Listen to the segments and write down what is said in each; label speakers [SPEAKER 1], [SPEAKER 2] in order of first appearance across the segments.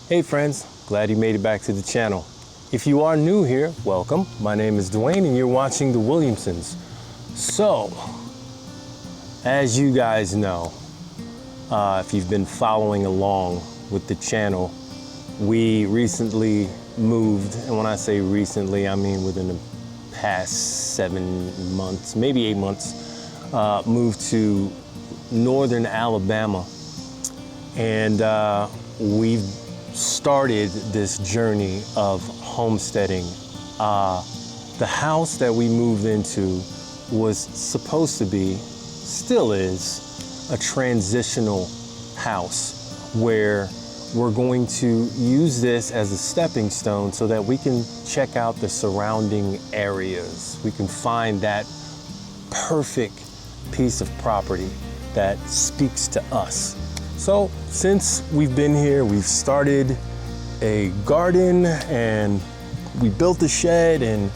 [SPEAKER 1] Hey friends, glad you made it back to the channel. If you are new here, welcome. My name is Dwayne and you're watching the Williamsons. So, as you guys know, if you've been following along with the channel, we recently moved, and when I say recently, I mean within the past 7 months, maybe 8 months, moved to northern Alabama. And we've started this journey of homesteading. The house that we moved into was supposed to be, still is, a transitional house where we're going to use this as a stepping stone so that we can check out the surrounding areas. We can find that perfect piece of property that speaks to us. So since we've been here, we've started a garden and we built a shed, and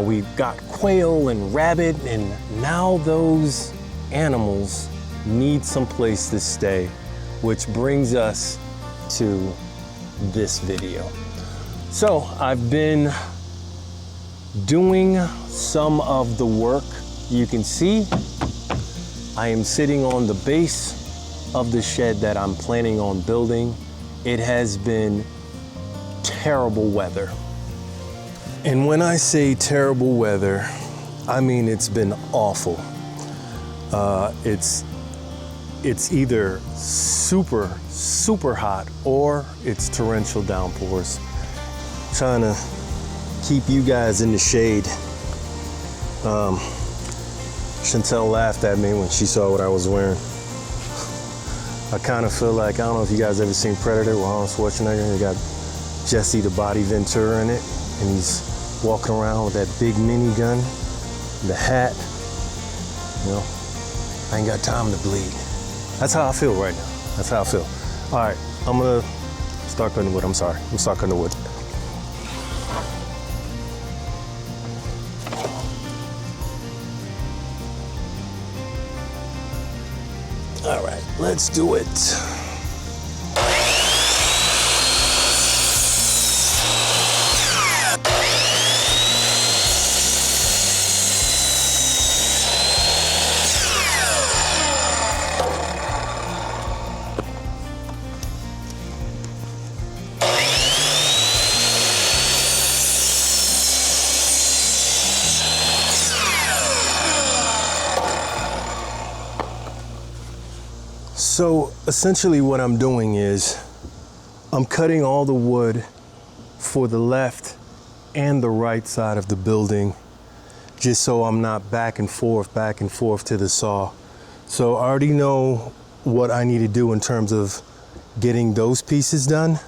[SPEAKER 1] we've got quail and rabbit, and now those animals need some place to stay, which brings us to this video. So I've been doing some of the work. You can see I am sitting on the base of the shed that I'm planning on building. It has been terrible weather. And when I say terrible weather, I mean it's been awful. It's either super hot or it's torrential downpours. Trying to keep you guys in the shade. Chantel laughed at me when she saw what I was wearing. I kind of feel like, I don't know if you guys ever seen Predator with Arnold Schwarzenegger. He got Jesse the Body Ventura in it, and he's walking around with that big minigun, the hat. I ain't got time to bleed. That's how I feel right now. That's how I feel. All right, I'm gonna start cutting wood. I'm sorry. I'm start cutting the wood. All right, let's do it. So essentially what I'm doing is I'm cutting all the wood for the left and the right side of the building, just so I'm not back and forth to the saw. So I already know what I need to do in terms of getting those pieces done.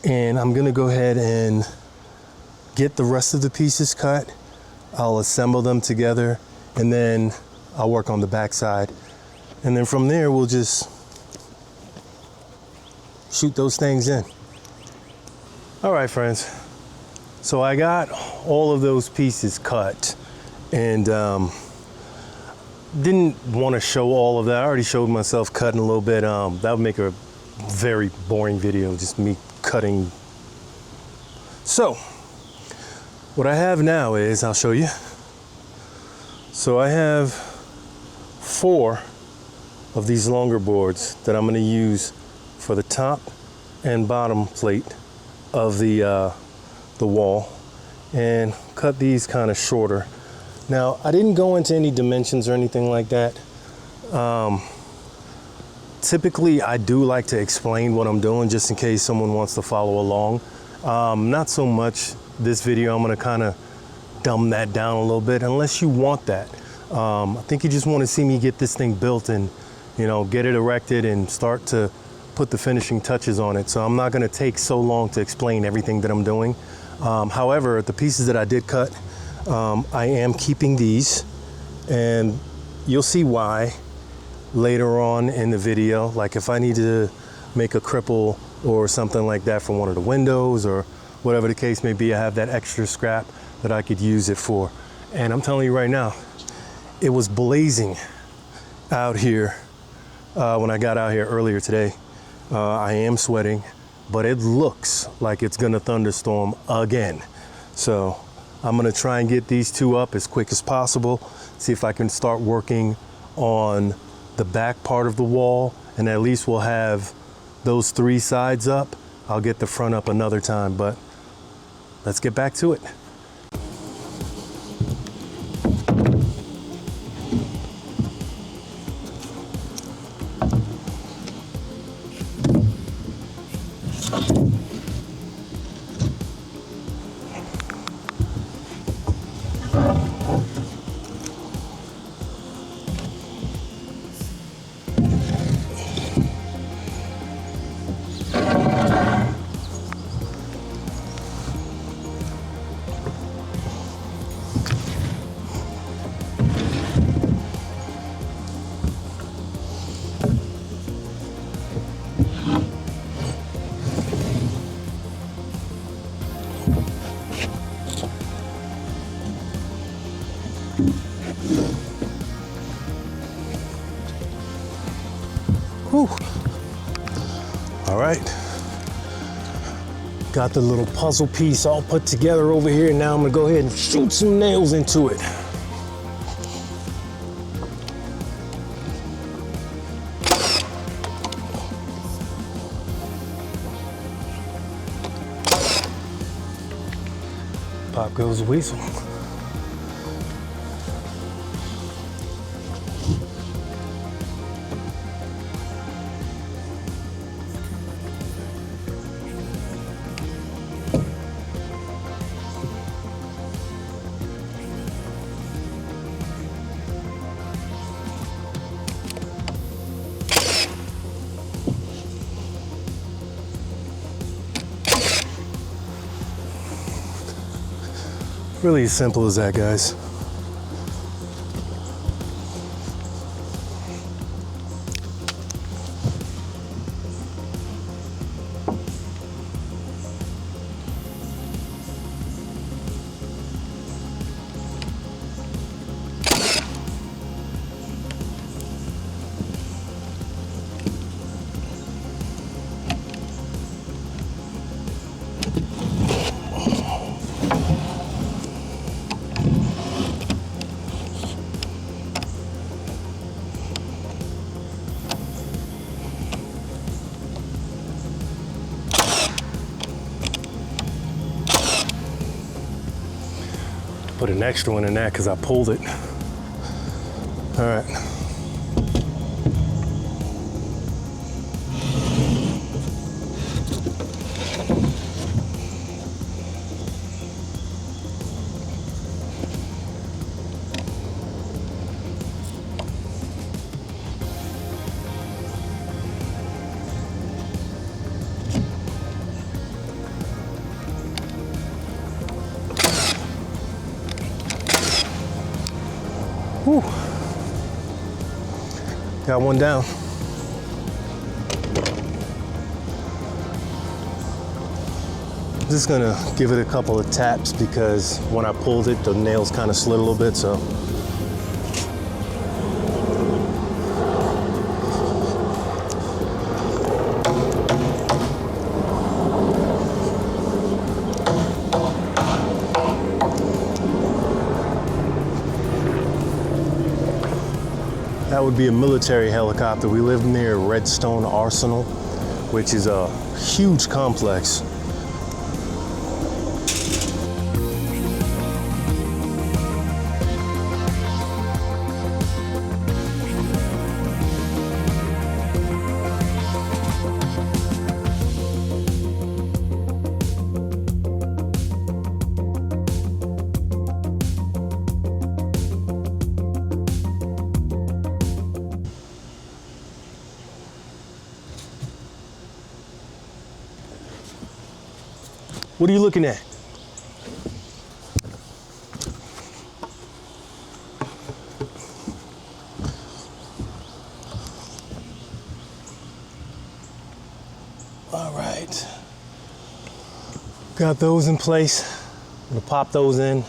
[SPEAKER 1] And I'm gonna go ahead and get the rest of the pieces cut. I'll assemble them together and then I'll work on the back side. And then from there, we'll just shoot those things in. All right, friends. So I got all of those pieces cut and didn't want to show all of that. I already showed myself cutting a little bit. That would make a very boring video, just me cutting. So what I have now is, I'll show you. So I have 4 of these longer boards that I'm going to use for the top and bottom plate of the wall, and cut these kind of shorter. Now I didn't go into any dimensions or anything like that. Typically I do like to explain what I'm doing just in case someone wants to follow along. Not so much this video. I'm going to kind of dumb that down a little bit unless you want that. I think you just want to see me get this thing built and get it erected and start to put the finishing touches on it. So I'm not going to take so long to explain everything that I'm doing. However, the pieces that I did cut, I am keeping these, and you'll see why later on in the video. Like if I need to make a cripple or something like that for one of the windows or whatever the case may be, I have that extra scrap that I could use it for. And I'm telling you right now, it was blazing out here when I got out here earlier today. I am sweating. but it looks like it's gonna thunderstorm again. So I'm gonna try and get these two up as quick as possible, see if I can start working on the back part of the wall, and at least we'll have those three sides up. I'll get the front up another time, but let's get back to it. Whew. All right, got the little puzzle piece all put together over here. Now I'm gonna go ahead and shoot some nails into it. Pop goes the weasel. Really as simple as that, guys. Put an extra one in that because I pulled it. All right. Whew. Got one down. I'm just gonna give it a couple of taps because when I pulled it, the nails kind of slid a little bit, so. That would be a military helicopter. We live near Redstone Arsenal, which is a huge complex. What are you looking at? All right. Got those in place. I'm gonna pop those in,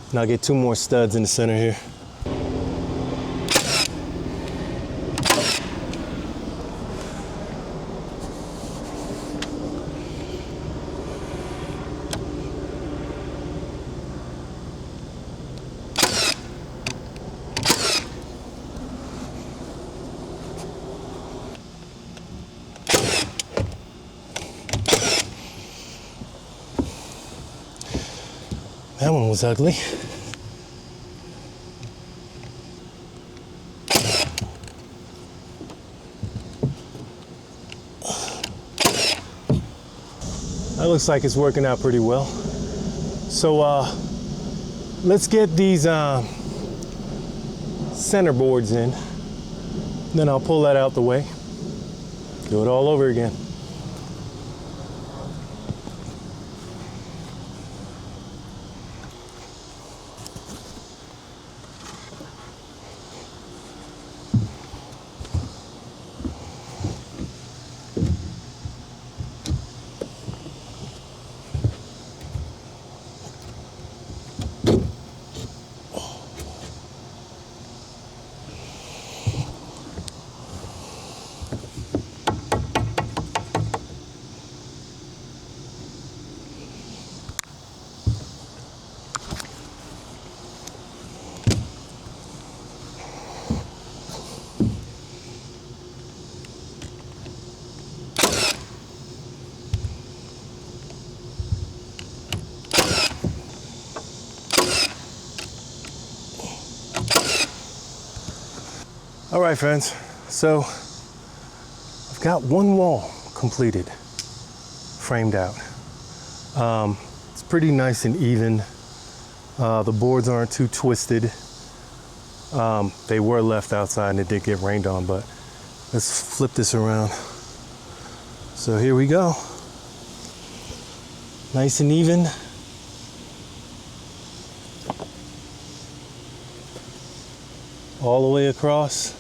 [SPEAKER 1] and I'll get two more studs in the center here. That one was ugly. That looks like it's working out pretty well. So let's get these center boards in. Then I'll pull that out the way. Do it all over again. All right, friends, so I've got one wall completed, framed out. It's pretty nice and even. The boards aren't too twisted. They were left outside and it did get rained on, but let's flip this around. So here we go. Nice and even. All the way across.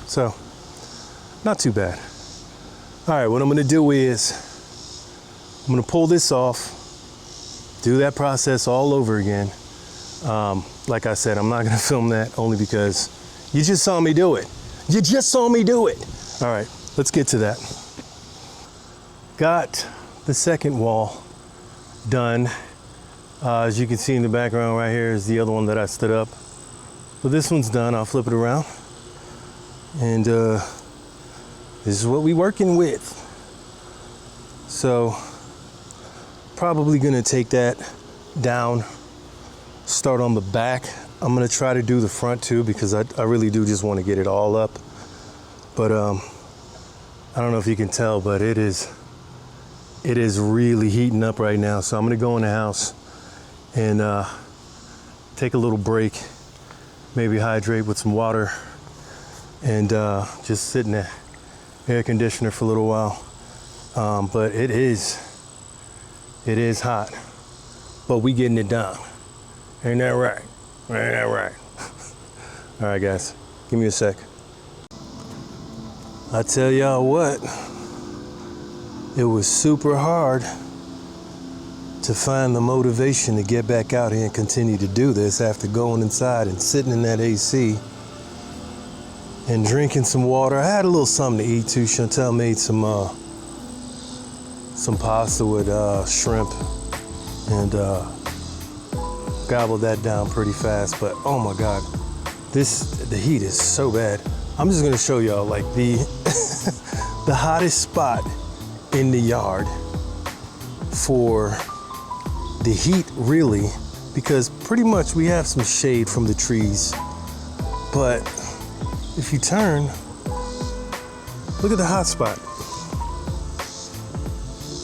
[SPEAKER 1] So, not too bad. All right, what I'm gonna do is, I'm gonna pull this off, do that process all over again. Like I said, I'm not gonna film that only because you just saw me do it. You just saw me do it. All right, let's get to that. Got the second wall done. As you can see in the background right here is the other one that I stood up. But this one's done. I'll flip it around. And this is what we working with. So probably gonna take that down, start on the back. I'm gonna try to do the front too because I really do just want to get it all up. But I don't know if you can tell, but it is really heating up right now. So I'm gonna go in the house and take a little break, maybe hydrate with some water, and just sit in the air conditioner for a little while. But it is hot, but we getting it done. Ain't that right? Ain't that right? All right, guys, give me a sec. I tell y'all what, it was super hard to find the motivation to get back out here and continue to do this after going inside and sitting in that AC and drinking some water. I had a little something to eat too. Chantel made some pasta with shrimp and gobbled that down pretty fast. But oh my God, the heat is so bad. I'm just gonna show y'all like the the hottest spot in the yard for the heat, really, because pretty much we have some shade from the trees, but if you turn, look at the hot spot.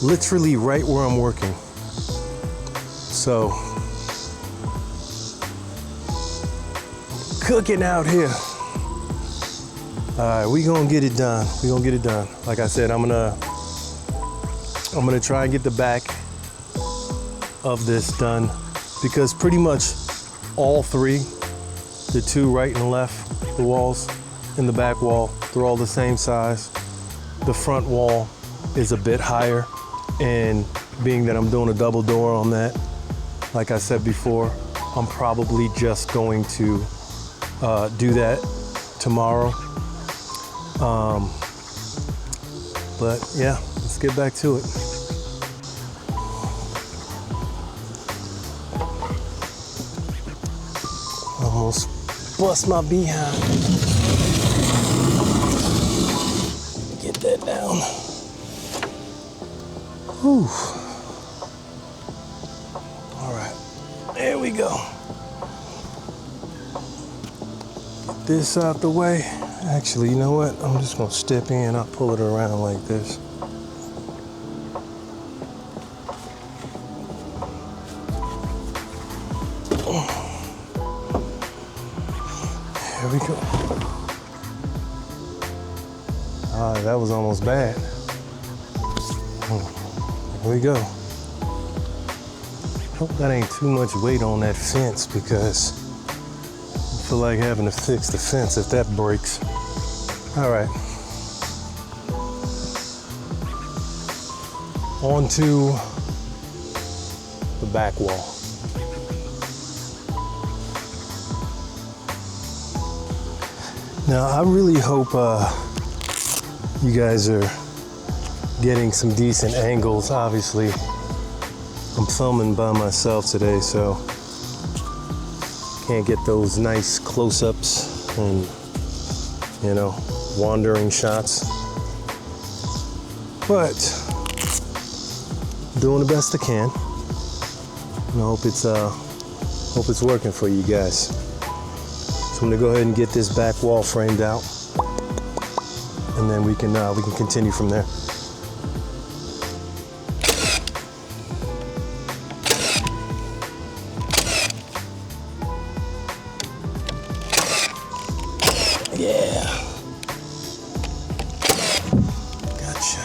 [SPEAKER 1] Literally right where I'm working. So, cooking out here. All right, we gonna get it done. We gonna get it done. Like I said, I'm gonna try and get the back of this done because pretty much all three, the two right and left, the walls and the back wall, they're all the same size. The front wall is a bit higher, and being that I'm doing a double door on that, like I said before, I'm probably just going to do that tomorrow. But yeah, let's get back to it. Almost bust my behind. Get that down. Whew. All right, there we go. Get this out the way. Actually, you know what? I'm just gonna step in, I'll pull it around like this. There we go. Ah, that was almost bad. Here we go. Hope that ain't too much weight on that fence because I feel like having to fix the fence if that breaks. All right. On to the back wall. Now, I really hope you guys are getting some decent angles. Obviously, I'm filming by myself today, so can't get those nice close-ups and, you know, wandering shots. But doing the best I can, and I hope it's working for you guys. So I'm gonna go ahead and get this back wall framed out, and then we can continue from there. Yeah. Gotcha.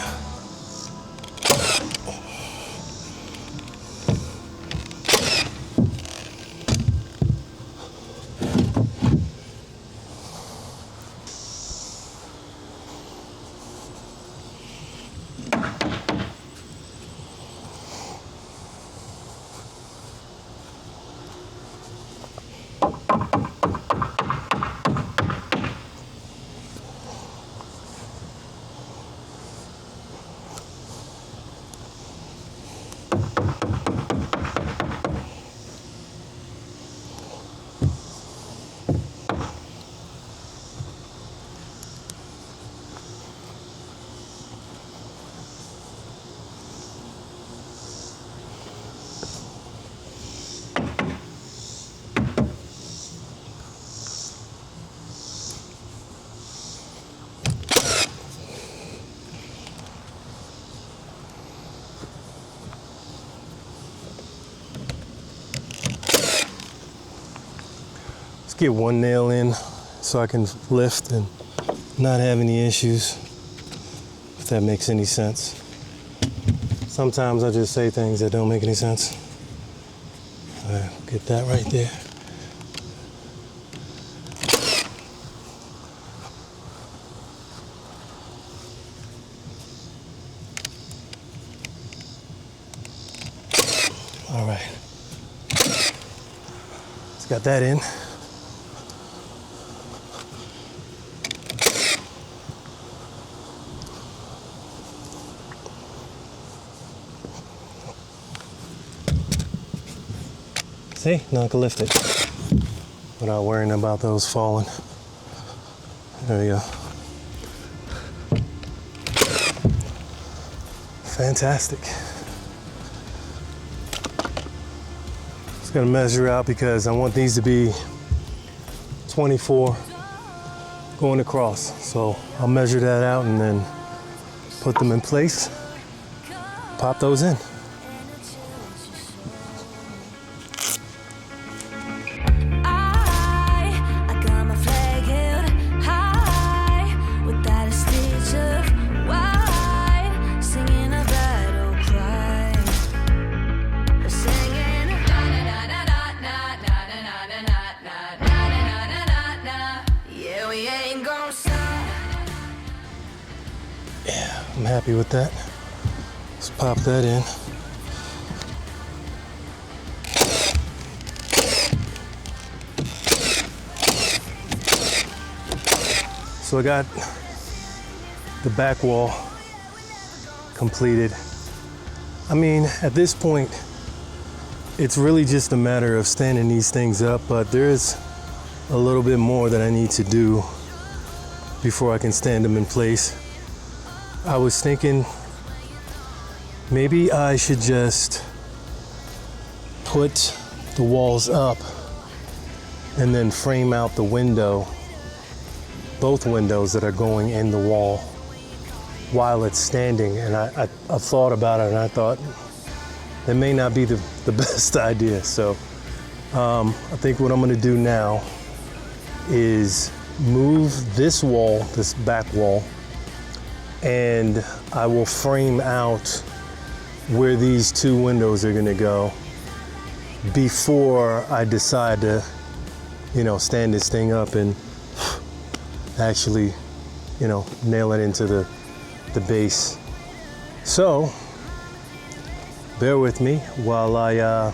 [SPEAKER 1] Get one nail in so I can lift and not have any issues, if that makes any sense. Sometimes I just say things that don't make any sense. All right, get that right there. All right, let's got that in. See, now I can lift it without worrying about those falling. There we go. Fantastic. Just gonna measure out because I want these to be 24 going across. So I'll measure that out and then put them in place, pop those in. Yeah, I'm happy with that. Let's pop that in. So I got the back wall completed. I mean, at this point, it's really just a matter of standing these things up, but there is a little bit more that I need to do before I can stand them in place. I was thinking maybe I should just put the walls up and then frame out the window, both windows that are going in the wall while it's standing. And I thought about it, and I thought that may not be the best idea. So I think what I'm gonna do now is move this wall, this back wall, and I will frame out where these two windows are gonna go before I decide to, you know, stand this thing up and actually, you know, nail it into the base. So bear with me while I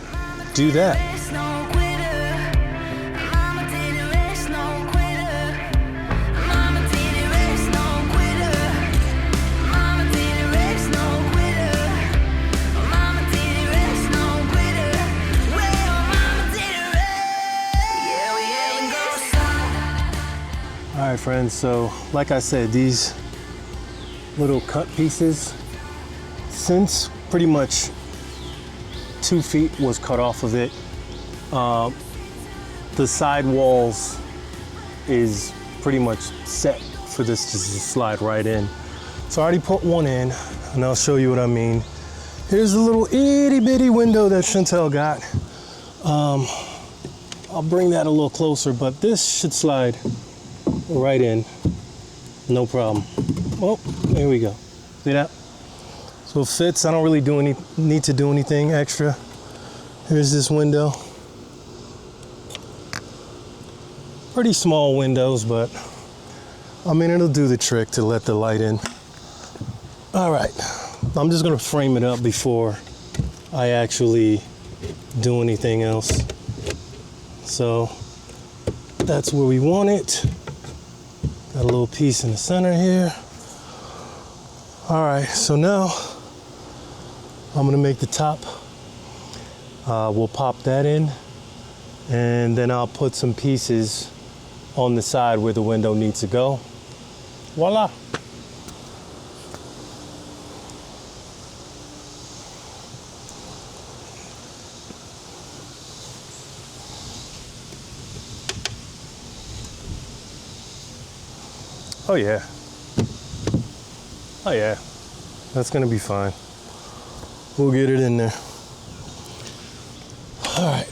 [SPEAKER 1] do that. All right, friends, so like I said, these little cut pieces, since pretty much 2 feet was cut off of it, the side walls is pretty much set for this to just slide right in. So I already put one in, and I'll show you what I mean. Here's the little itty bitty window that Chantel got. I'll bring that a little closer, but this should slide right in, no problem. Oh, there we go. See that? So it fits. I don't really need to do anything extra. Here's this window. Pretty small windows, but I mean, it'll do the trick to let the light in. All right, I'm just gonna frame it up before I actually do anything else. So that's where we want it. Got a little piece in the center here. All right, so now I'm gonna make the top. We'll pop that in, and then I'll put some pieces on the side where the window needs to go. Voila. Oh yeah. Oh yeah. That's gonna be fine. We'll get it in there. All right.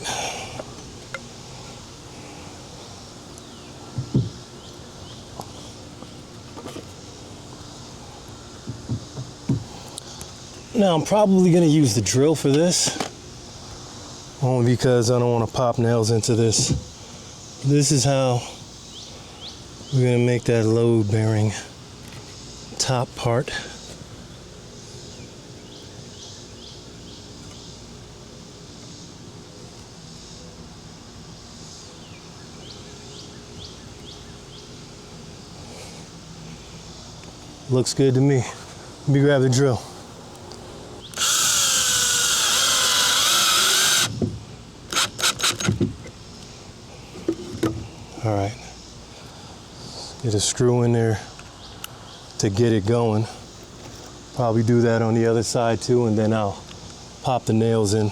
[SPEAKER 1] Now I'm probably gonna use the drill for this, only because I don't want to pop nails into this. This is how we're gonna make that load bearing top part. Looks good to me. Let me grab the drill. All right. Get a screw in there to get it going. Probably do that on the other side too, and then I'll pop the nails in.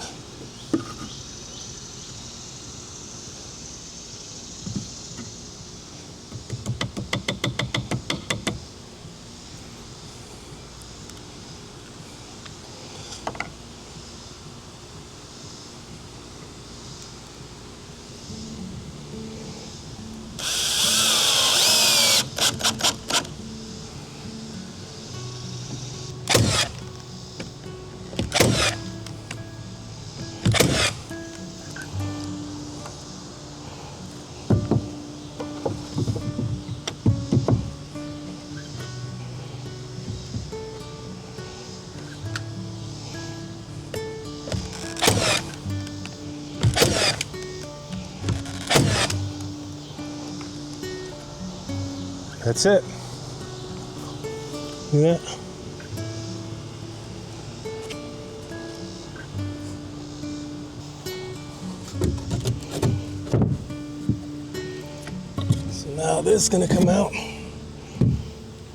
[SPEAKER 1] That's it. Yeah. So now this is gonna come out.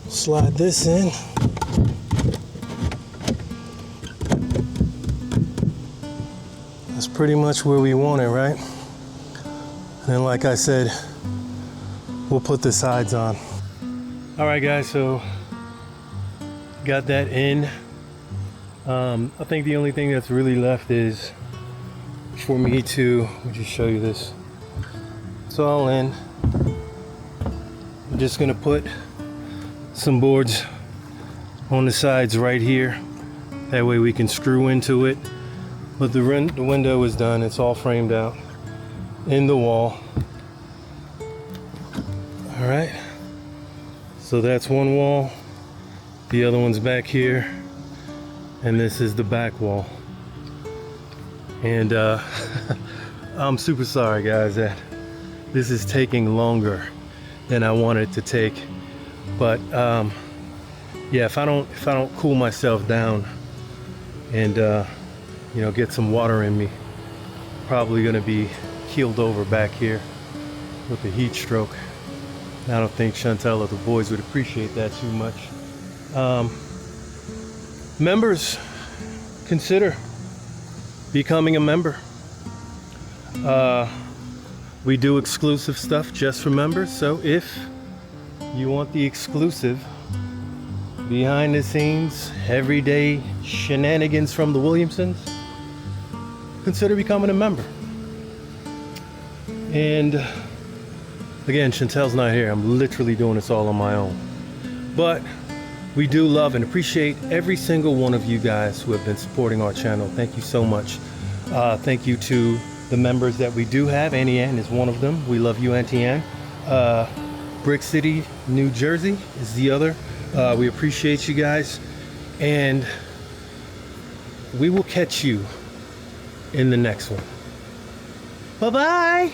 [SPEAKER 1] Slide this in. That's pretty much where we want it, right? And then, like I said, we'll put the sides on. All right, guys, so got that in. I think the only thing that's really left is for me to, let me just show you this. It's all in. I'm just gonna put some boards on the sides right here. That way we can screw into it. But the window is done. It's all framed out in the wall. All right. So that's one wall. The other one's back here. And this is the back wall. And I'm super sorry, guys, that this is taking longer than I wanted to take. But yeah, if I don't cool myself down and you know, get some water in me, probably gonna be keeled over back here with a heat stroke. I don't think Chantel or the boys would appreciate that too much. Members, consider becoming a member. We do exclusive stuff just for members, so if you want the exclusive behind the scenes everyday shenanigans from the Williamsons, consider becoming a member. And again, Chantel's not here. I'm literally doing this all on my own. But we do love and appreciate every single one of you guys who have been supporting our channel. Thank you so much. Thank you to the members that we do have. Auntie Ann is one of them. We love you, Auntie Ann. Brick City, New Jersey is the other. We appreciate you guys. And we will catch you in the next one. Bye-bye.